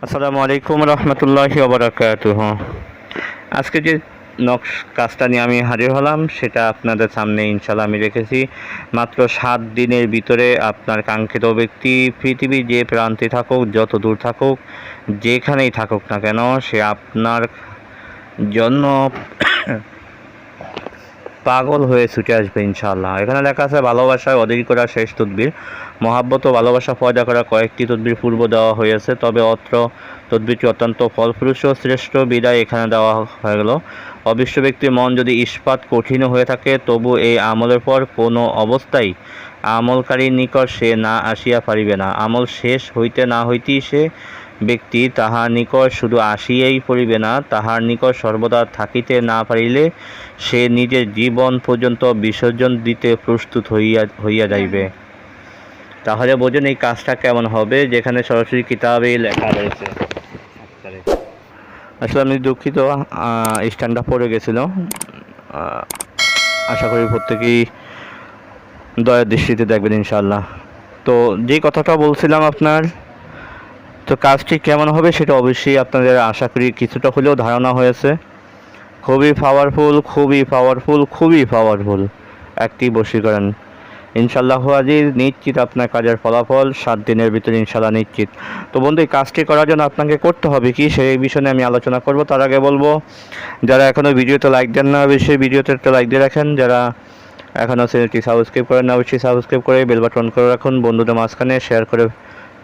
আসসালামু আলাইকুম রহমতুল্লাহি ওয়া বারাকাতুহু। আজকে যে কাজটা নিয়ে আমি হাজির হলাম সেটা আপনাদের সামনে ইনশাল্লাহ আমি রেখেছি। মাত্র 7 দিনের ভিতরে আপনার কাঙ্ক্ষিত ব্যক্তি পৃথিবীর যে প্রান্তে থাকুক, যত দূর থাকুক, যেখানেই থাকুক না কেন, সে আপনার জন্য পাগল হয়ে ছুটে আসবে ইনশাআল্লাহ। এখানে লেখা আছে ভালোবাসায় অধীর করা শেষ তদবির, মহাব্বত ও ভালোবাসা পয়দা করা কয়েকটি তদবির পূর্ব দেওয়া হয়েছে, তবে অত্র তদবিরটি অত্যন্ত ফলপ্রসূ ও শ্রেষ্ঠ বিদায় এখানে দেওয়া হয়ে গেল। অবিষ্ট ব্যক্তির মন যদি ইস্পাত কঠিন হয়ে থাকে, তবু এই আমলের পর কোনো অবস্থায় আমলকারীর নিকট সে না আসিয়া পারিবে না। আমল শেষ হইতে না হইতেই সে ব্যক্তি তাহার নিকট শুধু আসিয়াই পড়িবে না, তাহার নিকট সর্বদা থাকিতে না পারিলে সে নিজের জীবন পর্যন্ত বিসর্জন দিতে প্রস্তুত হইয়া যাইবে। তাহলে বোঝেন এই কাজটা কেমন হবে, যেখানে সরাসরি কিতাবেই লেখা রয়েছে। আসলে আমি দুঃখিত, স্ট্যান্ডটা পড়ে গেছিল। আশা করি প্রত্যেকেই দয়ার দৃষ্টিতে দেখবেন ইনশাআল্লাহ। তো যে কথাটা বলছিলাম আপনার, তো কাজটি কেমন হবে সেটা অবশ্যই আপনাদের আশা করি কিছুটা হলেও ধারণা হয়েছে। খুবই পাওয়ারফুল একটি বশীকরণ। ইনশাআল্লাহ আজিজ নিশ্চিত আপনার কাজের ফলাফল 7 দিনের ভিতরে ইনশাআল্লাহ নিশ্চিত। তো বন্ধু, এই কাজটি করার জন্য আপনাকে করতে হবে কি সেই বিষয়ে আমি আলোচনা করব। তার আগে বলবো, যারা এখনও ভিডিওতে লাইক দেন না, অবশ্যই ভিডিওতে একটা লাইক দিয়ে রাখেন। যারা এখনও চ্যানেলটি সাবস্ক্রাইব করেন না, অবশ্যই সাবস্ক্রাইব করে বেল বাটন করে রাখুন। বন্ধুদের মাঝখানে শেয়ার করে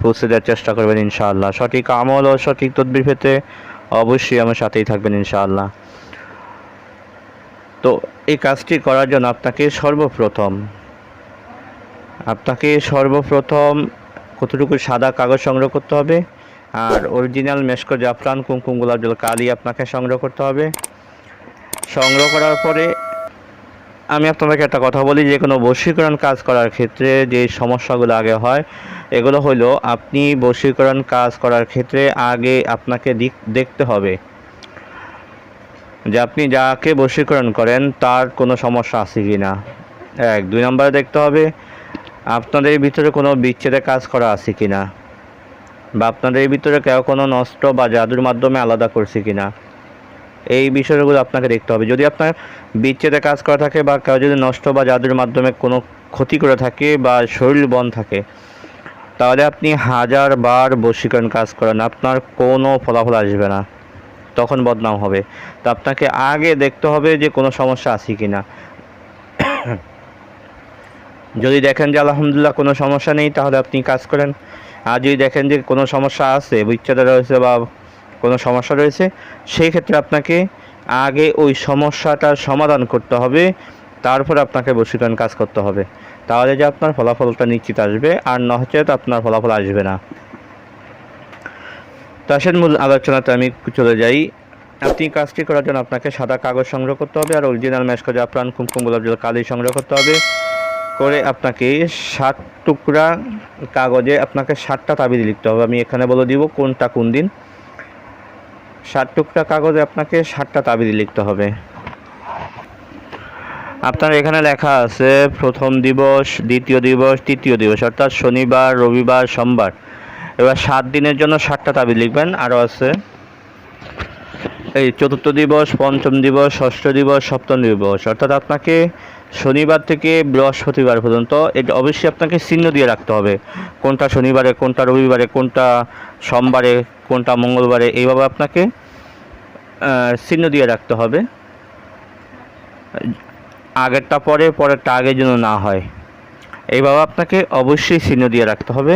পৌঁছে দেওয়ার চেষ্টা করবেন ইনশাআল্লাহ। সঠিক আমল ও সঠিক তদবির পেতে অবশ্যই আমার সাথেই থাকবেন ইনশাআল্লাহ। তো এই কাজটি করার জন্য আপনাকে সর্বপ্রথম কতটুকু সাদা কাগজ সংগ্রহ করতে হবে, আর অরিজিনাল মেশকো জাফরান কুমকুম গোলাপ জল কালি আপনাকে সংগ্রহ করতে হবে। সংগ্রহ করার পরে আমি আপনাদেরকে একটা কথা বলি, যে কোনো বশীকরণ কাজ করার ক্ষেত্রে যে সমস্যাগুলো আগে হয়, এগুলো হলো আপনি বশীকরণ কাজ করার ক্ষেত্রে আগে আপনাকে দেখতে হবে যে আপনি যাকে বশীকরণ করেন তার কোনো সমস্যা আছে কি না। 2 নম্বরে দেখতে হবে আপনাদের ভিতরে কোনো বিচ্ছেদের কাজ করা আছে কি না, বা আপনাদের ভিতরে কেউ কোনো নষ্ট বা জাদুর মাধ্যমে আলাদা করছে কি না। এই বিষয়গুলো আপনাকে দেখতে হবে। যদি আপনার বিচ্ছেদে কাজ করা থাকে, বা কেউ যদি নষ্ট বা জাদুর মাধ্যমে কোনো ক্ষতি করে থাকে, বা শরীর বন থাকে, তাহলে আপনি 1000 বার বশীকরণ কাজ করেন, আপনার কোনো ফলাফল আসবে না, তখন বদনাম হবে। তো আপনাকে আগে দেখতে হবে যে কোনো সমস্যা আছে কি না। যদি দেখেন যে আলহামদুলিল্লাহ কোনো সমস্যা নেই, তাহলে আপনি কাজ করেন। আর যদি দেখেন যে কোনো সমস্যা আছে, বিচ্ছেদ রয়েছে বা কোনো সমস্যা রয়েছে, সেই ক্ষেত্রে আপনাকে আগে ওই সমস্যাটার সমাধান করতে হবে, তারপর আপনাকে বশীকরণ কাজ করতে হবে। তাহলে যে আপনার ফলাফলটা নিশ্চিত আসবে, আর নচেত আপনার ফলাফল আসবে না। তার মূল আলোচনাতে আমি চলে যাই। আপনি কাজটি করার জন্য আপনাকে সাদা কাগজ সংগ্রহ করতে হবে, আর অরিজিনাল মেশকো জাফরান কুমকুম গোলাপ জল কালি সংগ্রহ করতে হবে। করে আপনাকে 7 টুকরা কাগজে আপনাকে 7টা তাবিজ লিখতে হবে। আমি এখানে বলে দিব কোনটা কোন দিন। 7 টুকরা কাগজে আপনাকে 7টা তাবিজ লিখতে হবে। আপনার এখানে লেখা আছে প্রথম দিবস, দ্বিতীয় দিবস, তৃতীয় দিবস, অর্থাৎ শনিবার, রবিবার, সোমবার। এবার 7 দিনের জন্য 7টা তাবিজ লিখবেন। আরও আছে এই চতুর্থ দিবস, পঞ্চম দিবস, ষষ্ঠ দিবস, সপ্তম দিবস, অর্থাৎ আপনাকে শনিবার থেকে বৃহস্পতিবার পর্যন্ত এটা অবশ্যই আপনাকে চিহ্ন দিয়ে রাখতে হবে। কোনটা শনিবারে, কোনটা রবিবারে, কোনটা সোমবারে, কোনটা মঙ্গলবারে, এইভাবে আপনাকে চিহ্ন দিয়ে রাখতে হবে। আগেরটা পরেরটা আগে যেন না হয়, এইভাবে আপনাকে অবশ্যই চিহ্ন দিয়ে রাখতে হবে।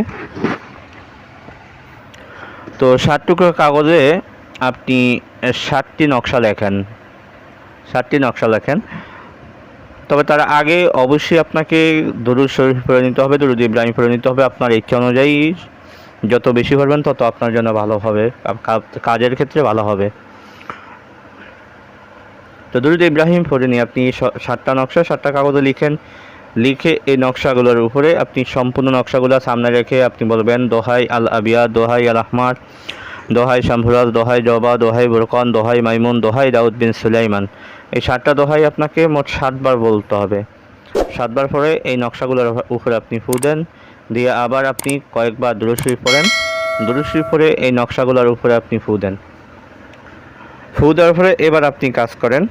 তো 7 টুকরো কাগজে আপনি 7টি নকশা লেখেন। তবে তার আগে অবশ্যই আপনাকে দরুদ শরীফ পড়ে নিতে হবে, দরুদ ইব্রাহিম পড়ে নিতে হবে। আপনার ইচ্ছা অনুযায়ী যত বেশি পড়বেন তত আপনার জন্য ভালো হবে, কাজের ক্ষেত্রে ভালো হবে। তো দরুদ ইব্রাহিম পড়ে নিয়ে আপনি 7টা কাগজে লিখে এই নকশাগুলোর উপরে আপনি সম্পূর্ণ নকশাগুলো সামনে রেখে আপনি বলবেন দোহাই আল আবিয়া, দোহাই আল আহমার, দোহাই শামসুরাজ, দোহাই জবা, দোহাই বুরকান, দোহাই মাইমুন, দোহাই দাউদ বিন সুলাইমান। এই 7টা দোহাই আপনাকে মোট 7 বার বলতে হবে। 7 বার পরে এই নকশাগুলোর উপরে আপনি ফু দেন, দিয়ে আবার আপনি কয়েকবার দুরূদ শরীফ পড়েন। দুরূদ শরীফ পড়ে এই নকশাগুলোর উপরে আপনি ফু দেন। ফু দেওয়ার পরে এবার আপনি কাজ করেন,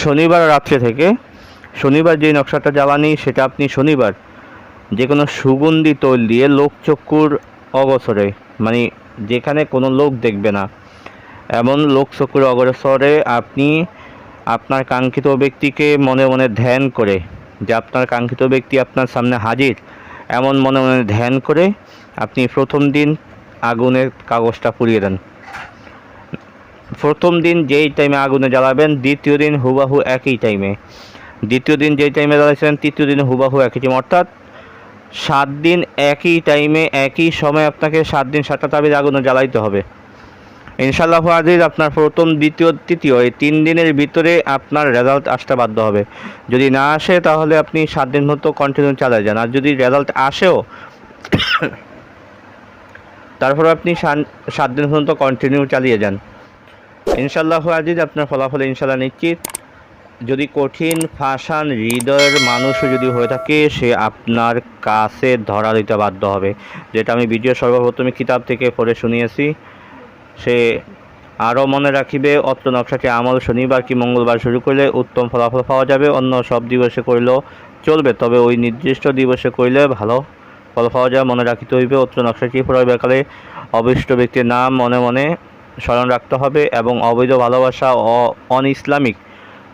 শনিবার রাত্রে থেকে, শনিবার যে নকশাটা জ্বালানি সেটা আপনি শনিবার যে কোনো সুগন্ধি তৈল দিয়ে লোকচক্ষুর অগোচরে, মানে যেখানে কোনো লোক দেখবে না এমন লোকচক্ষুর অগোচরে আপনি আপনার কাঙ্ক্ষিত ব্যক্তিকে মনে মনে ধ্যান করে, যে আপনার কাঙ্ক্ষিত ব্যক্তি আপনার সামনে হাজির এমন মনে মনে ধ্যান করে আপনি প্রথম দিন আগুনের কাগজটা পুড়িয়ে দেন। প্রথম দিন যেই টাইমে আগুনে জ্বালাবেন, দ্বিতীয় দিন হুবাহু একই টাইমে, দ্বিতীয় দিন যেই টাইমে জ্বালাইছেন তৃতীয় দিন হুবাহু একই টাইম, অর্থাৎ 7 দিন একই টাইমে একই সময় আপনাকে 7 দিন 7টা তাবিজ আগুনে জ্বালাইতে হবে। ইনশাআল্লাহ আজিজ আপনার প্রথম, দ্বিতীয়, তৃতীয় এই 3 দিনের ভিতরে আপনার রেজাল্ট আসতে বাধ্য হবে। যদি না আসে তাহলে আপনি 7 দিন মতো কন্টিনিউ চালিয়ে যান, আর যদি রেজাল্ট আসেও তারপর আপনি 7 দিন পর্যন্ত কন্টিনিউ চালিয়ে যান। ইনশাআল্লাহ আজিজ আপনার ফলাফল ইনশাআল্লাহ নিশ্চিত। যদি কঠিন ফাঁসান হৃদয়ের মানুষও যদি হয়ে থাকে, সে আপনার কাছে ধরা দিতে বাধ্য হবে, যেটা আমি ভিডিও সর্বপ্রথমে কিতাব থেকে পড়ে শুনিয়েছি। সে আরও মনে রাখিবে, অত্র নকশাটি আমল শনিবার কি মঙ্গলবার শুরু করলে উত্তম ফলাফল পাওয়া যাবে। অন্য সব দিবসে করলেও চলবে, তবে ওই নির্দিষ্ট দিবসে করলে ভালো ফল পাওয়া যায়। মনে রাখিতে হইবে, অত্র নকশাটি প্রয়োগকালে অবিষ্ট ব্যক্তির নাম মনে মনে স্মরণ রাখতে হবে এবং অবৈধ ভালোবাসা ও অন ইসলামিক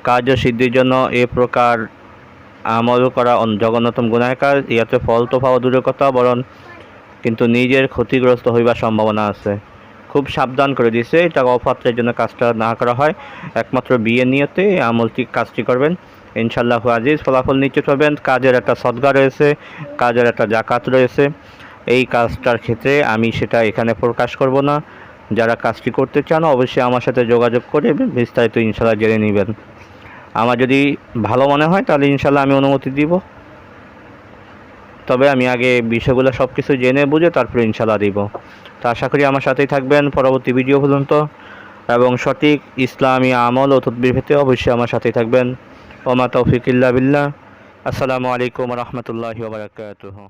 কার্য সিদ্ধির জন্য এ প্রকার আমল করা জঘন্যতম গুনাহের কাজ। ইয়াতে ফল তো পাওয়া দূরের কথা, বরং কিন্তু নিজের ক্ষতিগ্রস্ত হইবার সম্ভাবনা আছে। খুব সাবধান করে দিয়েছে, এটা অপাত্রের জন্য কাজটা না করা হয়, একমাত্র বিয়ে নিয়তে আমলটি কাজটি করবেন। ইনশাআল্লাহ আজিজ ফলাফল নিশ্চিত হবেন। কাজের একটা সদকা রয়েছে, কাজের একটা জাকাত রয়েছে। এই কাজটার ক্ষেত্রে আমি সেটা এখানে প্রকাশ করব না। যারা কাজটি করতে চান অবশ্যই আমার সাথে যোগাযোগ করে বিস্তারিত ইনশাআল্লাহ জেনে নেবেন। আমার যদি ভালো মনে হয় তাহলে ইনশাআল্লাহ আমি অনুমতি দিব, তবে আমি আগে বিষয়গুলো সব কিছু জেনে বুঝে তারপরে ইনশাআল্লাহ দিব। তো আশা করি আমার সাথেই থাকবেন পরবর্তী ভিডিও পর্যন্ত, এবং সঠিক ইসলামী আমল ও তদবির পেতে অবশ্যই আমার সাথেই থাকবেন। ওমা তৌফিক ইল্লা বিল্লাহ। আসসালামু আলাইকুম ওয়া রাহমাতুল্লাহি ওয়া বারাকাতুহু।